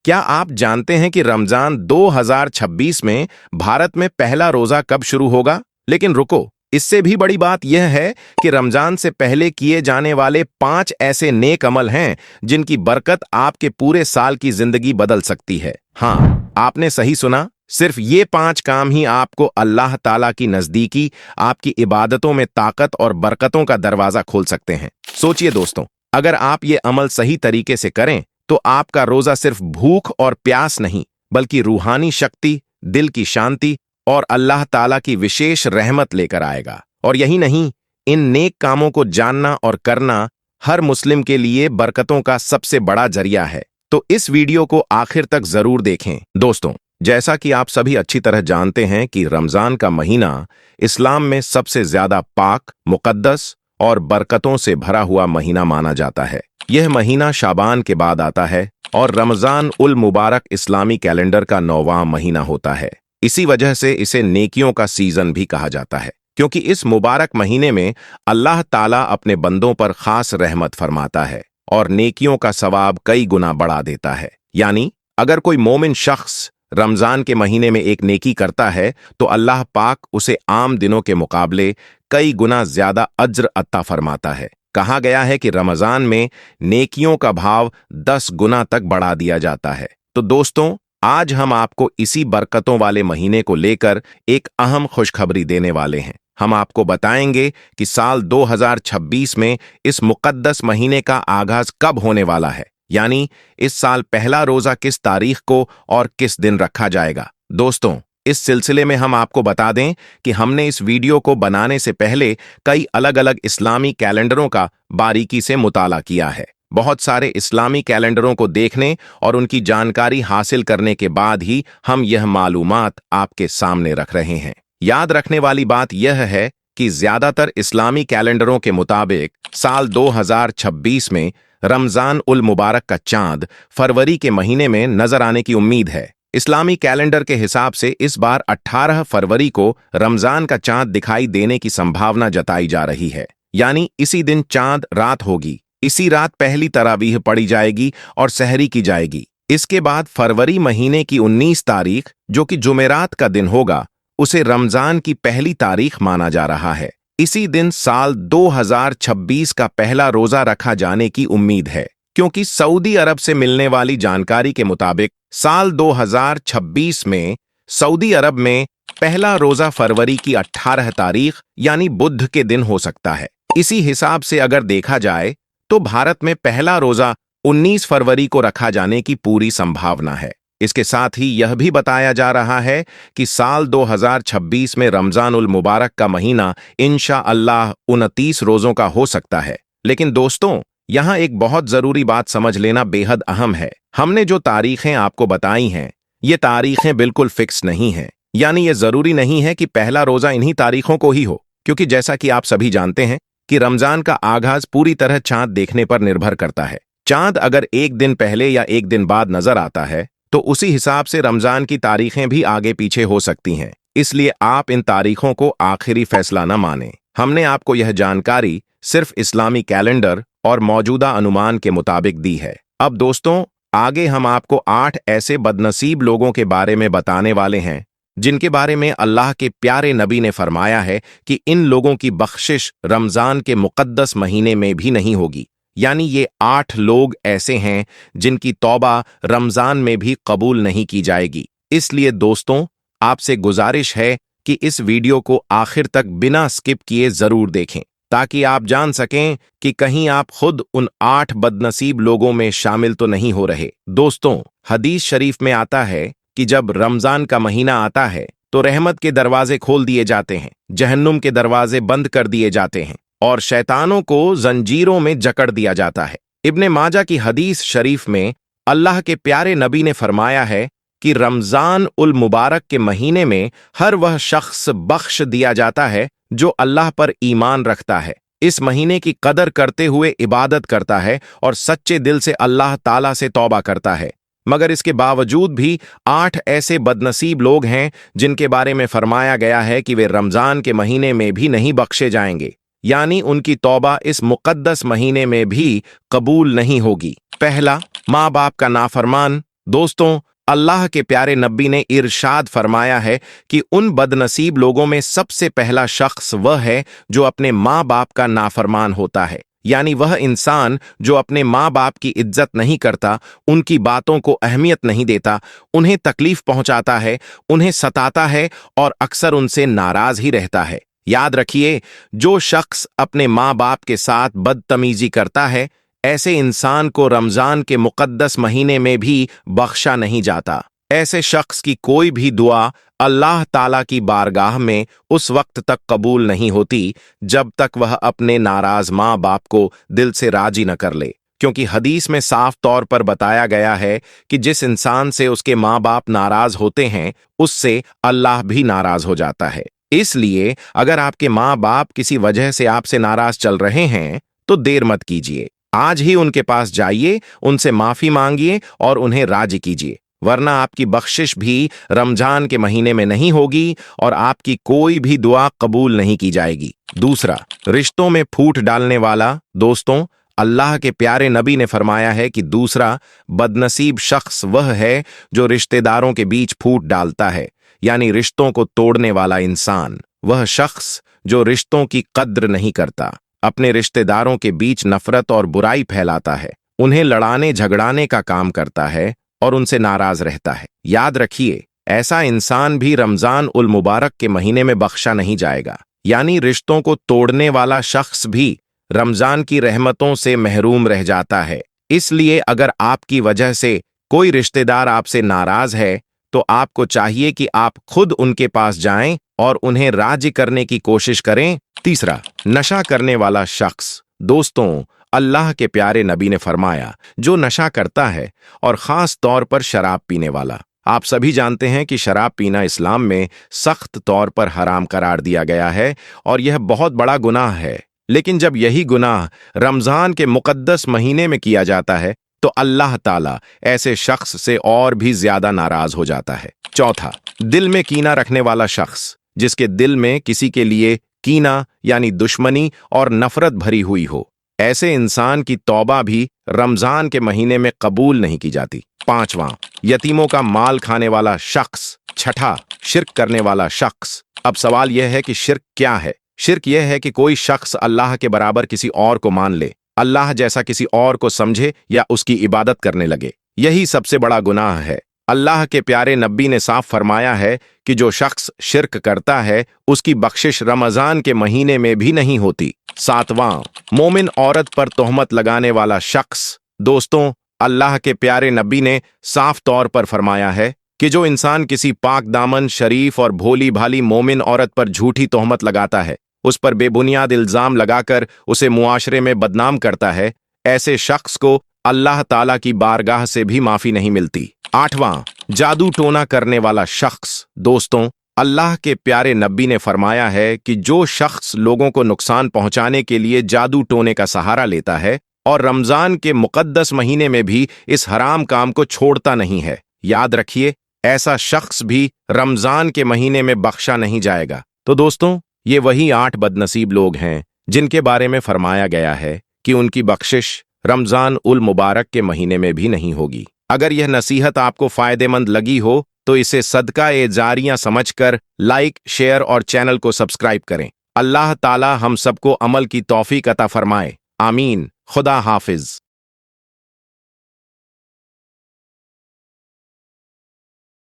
क्या आप जानते हैं कि रमजान 2026 में भारत में पहला रोजा कब शुरू होगा? लेकिन रुको, इससे भी बड़ी बात यह है कि रमजान से पहले किए जाने वाले 5 ऐसे नेक अमल हैं जिनकी बरकत आपके पूरे साल की जिंदगी बदल सकती है। हाँ, आपने सही सुना। सिर्फ ये 5 काम ही आपको अल्लाह ताला की नजदीकी, आपकी इबादतों में ताकत और बरकतों का दरवाजा खोल सकते हैं। सोचिए दोस्तों, अगर आप ये अमल सही तरीके से करें तो आपका रोजा सिर्फ भूख और प्यास नहीं, बल्कि रूहानी शक्ति, दिल की शांति और अल्लाह ताला की विशेष रहमत लेकर आएगा। और यही नहीं, इन नेक कामों को जानना और करना हर मुस्लिम के लिए बरकतों का सबसे बड़ा जरिया है। तो इस वीडियो को आखिर तक जरूर देखें। दोस्तों, जैसा कि आप सभी अच्छी तरह जानते हैं कि रमजान का महीना इस्लाम में सबसे ज्यादा पाक, मुकद्दस और बरकतों से भरा हुआ महीना माना जाता है। यह महीना शाबान के बाद आता है और रमजान उल मुबारक इस्लामी कैलेंडर का 9वां महीना होता है। इसी वजह से इसे नेकियों का सीजन भी कहा जाता है, क्योंकि इस मुबारक महीने में अल्लाह ताला अपने बंदों पर खास रहमत फरमाता है और नेकियों का सवाब कई गुना बढ़ा देता है। यानी अगर कोई मोमिन शख्स रमजान के महीने में एक नेकी करता है तो अल्लाह पाक उसे आम दिनों के मुकाबले कई गुना ज्यादा अज्र अता फरमाता है। कहा गया है कि रमजान में नेकियों का भाव 10 गुना तक बढ़ा दिया जाता है। तो दोस्तों, आज हम आपको इसी बरकतों वाले महीने को लेकर एक अहम खुशखबरी देने वाले हैं। हम आपको बताएंगे कि साल 2026 में इस मुकद्दस महीने का आगाज कब होने वाला है, यानी इस साल पहला रोजा किस तारीख को और किस दिन रखा जाएगा। दोस्तों, इस सिलसिले में हम आपको बता दें कि हमने इस वीडियो को बनाने से पहले कई अलग अलग इस्लामी कैलेंडरों का बारीकी से मुताला किया है। बहुत सारे इस्लामी कैलेंडरों को देखने और उनकी जानकारी हासिल करने के बाद ही हम यह मालूमात आपके सामने रख रहे हैं। याद रखने वाली बात यह है कि ज्यादातर इस्लामी कैलेंडरों के मुताबिक साल 2026 में रमजान उल मुबारक का चांद फरवरी के महीने में नजर आने की उम्मीद है। इस्लामी कैलेंडर के हिसाब से इस बार 18 फरवरी को रमजान का चांद दिखाई देने की संभावना जताई जा रही है, यानी इसी दिन चांद रात होगी। इसी रात पहली तरावीह पढ़ी जाएगी और सहरी की जाएगी। इसके बाद फरवरी महीने की 19 तारीख, जो कि जुमेरात का दिन होगा, उसे रमजान की पहली तारीख माना जा रहा है। इसी दिन साल 2026 का पहला रोजा रखा जाने की उम्मीद है, क्योंकि सऊदी अरब से मिलने वाली जानकारी के मुताबिक साल 2026 में सऊदी अरब में पहला रोजा फरवरी की 18 तारीख यानी बुध के दिन हो सकता है। इसी हिसाब से अगर देखा जाए तो भारत में पहला रोजा 19 फरवरी को रखा जाने की पूरी संभावना है। इसके साथ ही यह भी बताया जा रहा है कि साल 2026 में रमजान उल मुबारक का महीना इंशाअल्लाह 29 रोजों का हो सकता है। लेकिन दोस्तों, यहाँ एक बहुत जरूरी बात समझ लेना बेहद अहम है। हमने जो तारीखें आपको बताई हैं, ये तारीखें बिल्कुल फिक्स नहीं हैं। यानी ये जरूरी नहीं है कि पहला रोजा इन्हीं तारीखों को ही हो, क्योंकि जैसा कि आप सभी जानते हैं कि रमजान का आगाज पूरी तरह चांद देखने पर निर्भर करता है। चांद अगर एक दिन पहले या एक दिन बाद नजर आता है तो उसी हिसाब से रमजान की तारीखें भी आगे पीछे हो सकती हैं। इसलिए आप इन तारीखों को आखिरी फैसला न मानें। हमने आपको यह जानकारी सिर्फ इस्लामी कैलेंडर और मौजूदा अनुमान के मुताबिक दी है। अब दोस्तों, आगे हम आपको 8 ऐसे बदनसीब लोगों के बारे में बताने वाले हैं जिनके बारे में अल्लाह के प्यारे नबी ने फरमाया है कि इन लोगों की बख्शिश रमजान के मुकद्दस महीने में भी नहीं होगी। यानी ये 8 लोग ऐसे हैं जिनकी तौबा रमजान में भी कबूल नहीं की जाएगी। इसलिए दोस्तों, आपसे गुजारिश है कि इस वीडियो को आखिर तक बिना स्किप किए जरूर देखें, ताकि आप जान सकें कि कहीं आप खुद उन 8 बदनसीब लोगों में शामिल तो नहीं हो रहे। दोस्तों, हदीस शरीफ में आता है कि जब रमजान का महीना आता है तो रहमत के दरवाजे खोल दिए जाते हैं, जहन्नुम के दरवाजे बंद कर दिए जाते हैं और शैतानों को जंजीरों में जकड़ दिया जाता है। इब्ने माजा की हदीस शरीफ में अल्लाह के प्यारे नबी ने फरमाया है कि रमजान उल मुबारक के महीने में हर वह शख्स बख्श दिया जाता है जो अल्लाह पर ईमान रखता है, इस महीने की कदर करते हुए इबादत करता है और सच्चे दिल से अल्लाह ताला से तौबा करता है। मगर इसके बावजूद भी 8 ऐसे बदनसीब लोग हैं जिनके बारे में फरमाया गया है कि वे रमजान के महीने में भी नहीं बख्शे जाएंगे, यानी उनकी तौबा इस मुकद्दस महीने में भी कबूल नहीं होगी। पहला, माँ बाप का नाफरमान, दोस्तों, अल्लाह के प्यारे नबी ने इरशाद फरमाया है कि उन बदनसीब लोगों में सबसे पहला शख्स वह है जो अपने माँ बाप का नाफरमान होता है, यानी वह इंसान जो अपने माँ बाप की इज्जत नहीं करता, उनकी बातों को अहमियत नहीं देता, उन्हें तकलीफ पहुंचाता है, उन्हें सताता है और अक्सर उनसे नाराज ही रहता है। याद रखिए, जो शख्स अपने माँ बाप के साथ बदतमीजी करता है, ऐसे इंसान को रमजान के मुकद्दस महीने में भी बख्शा नहीं जाता। ऐसे शख्स की कोई भी दुआ अल्लाह ताला की बारगाह में उस वक्त तक कबूल नहीं होती जब तक वह अपने नाराज माँ बाप को दिल से राजी न कर ले, क्योंकि हदीस में साफ तौर पर बताया गया है कि जिस इंसान से उसके माँ बाप नाराज होते हैं, उससे अल्लाह भी नाराज हो जाता है। इसलिए अगर आपके माँ बाप किसी वजह से आपसे नाराज चल रहे हैं, तो देर मत कीजिए, आज ही उनके पास जाइए, उनसे माफी मांगिए और उन्हें राजी कीजिए, वरना आपकी बख्शिश भी रमजान के महीने में नहीं होगी और आपकी कोई भी दुआ कबूल नहीं की जाएगी। दूसरा, रिश्तों में फूट डालने वाला। दोस्तों, अल्लाह के प्यारे नबी ने फरमाया है कि दूसरा बदनसीब शख्स वह है जो रिश्तेदारों के बीच फूट डालता है, यानी रिश्तों को तोड़ने वाला इंसान। वह शख्स जो रिश्तों की कद्र नहीं करता, अपने रिश्तेदारों के बीच नफरत और बुराई फैलाता है, उन्हें लड़ाने झगड़ाने का काम करता है और उनसे नाराज रहता है। याद रखिए, ऐसा इंसान भी रमजान उल मुबारक के महीने में बख्शा नहीं जाएगा, यानी रिश्तों को तोड़ने वाला शख्स भी रमजान की रहमतों से महरूम रह जाता है। इसलिए अगर आपकी वजह से कोई रिश्तेदार आपसे नाराज है, तो आपको चाहिए कि आप खुद उनके पास जाएं और उन्हें राजी करने की कोशिश करें। तीसरा, नशा करने वाला शख्स। दोस्तों, अल्लाह के प्यारे नबी ने फरमाया, जो नशा करता है और खास तौर पर शराब पीने वाला। आप सभी जानते हैं कि शराब पीना इस्लाम में सख्त तौर पर हराम करार दिया गया है और यह बहुत बड़ा गुनाह है। लेकिन जब यही गुनाह रमजान के मुकद्दस महीने में किया जाता है, तो अल्लाह ताला ऐसे शख्स से और भी ज्यादा नाराज हो जाता है। चौथा, दिल में कीना रखने वाला शख्स, जिसके दिल में किसी के लिए कीना यानी दुश्मनी और नफरत भरी हुई हो। ऐसे इंसान की तौबा भी रमजान के महीने में कबूल नहीं की जाती। पांचवां, यतीमों का माल खाने वाला शख्स। छठा, शिर्क करने वाला शख्स। अब सवाल यह है कि शिर्क क्या है? शिर्क यह है कि कोई शख्स अल्लाह के बराबर किसी और को मान ले, अल्लाह जैसा किसी और को समझे या उसकी इबादत करने लगे। यही सबसे बड़ा गुनाह है। अल्लाह के प्यारे नबी ने साफ फरमाया है कि जो शख्स शिर्क करता है, उसकी बख्शिश रमजान के महीने में भी नहीं होती। सातवां, मोमिन औरत पर तोहमत लगाने वाला शख्स। दोस्तों, अल्लाह के प्यारे नबी ने साफ तौर पर फरमाया है कि जो इंसान किसी पाक दामन, शरीफ और भोली भाली मोमिन औरत पर झूठी तोहमत लगाता है, उस पर बेबुनियाद इल्जाम लगाकर उसे मुआशरे में बदनाम करता है, ऐसे शख्स को अल्लाह ताला की बारगाह से भी माफी नहीं मिलती। आठवां, जादू टोना करने वाला शख्स। दोस्तों, अल्लाह के प्यारे नबी ने फरमाया है कि जो शख्स लोगों को नुकसान पहुंचाने के लिए जादू टोने का सहारा लेता है और रमजान के मुकद्दस महीने में भी इस हराम काम को छोड़ता नहीं है, याद रखिए, ऐसा शख्स भी रमजान के महीने में बख्शा नहीं जाएगा। तो दोस्तों, ये वही 8 बदनसीब लोग हैं जिनके बारे में फरमाया गया है कि उनकी बख्शिश रमजान उल मुबारक के महीने में भी नहीं होगी। अगर यह नसीहत आपको फायदेमंद लगी हो, तो इसे सदका ए जारियां समझकर लाइक, शेयर और चैनल को सब्सक्राइब करें। अल्लाह ताला हम सबको अमल की तौफीक अता फरमाए। आमीन। खुदा हाफिज।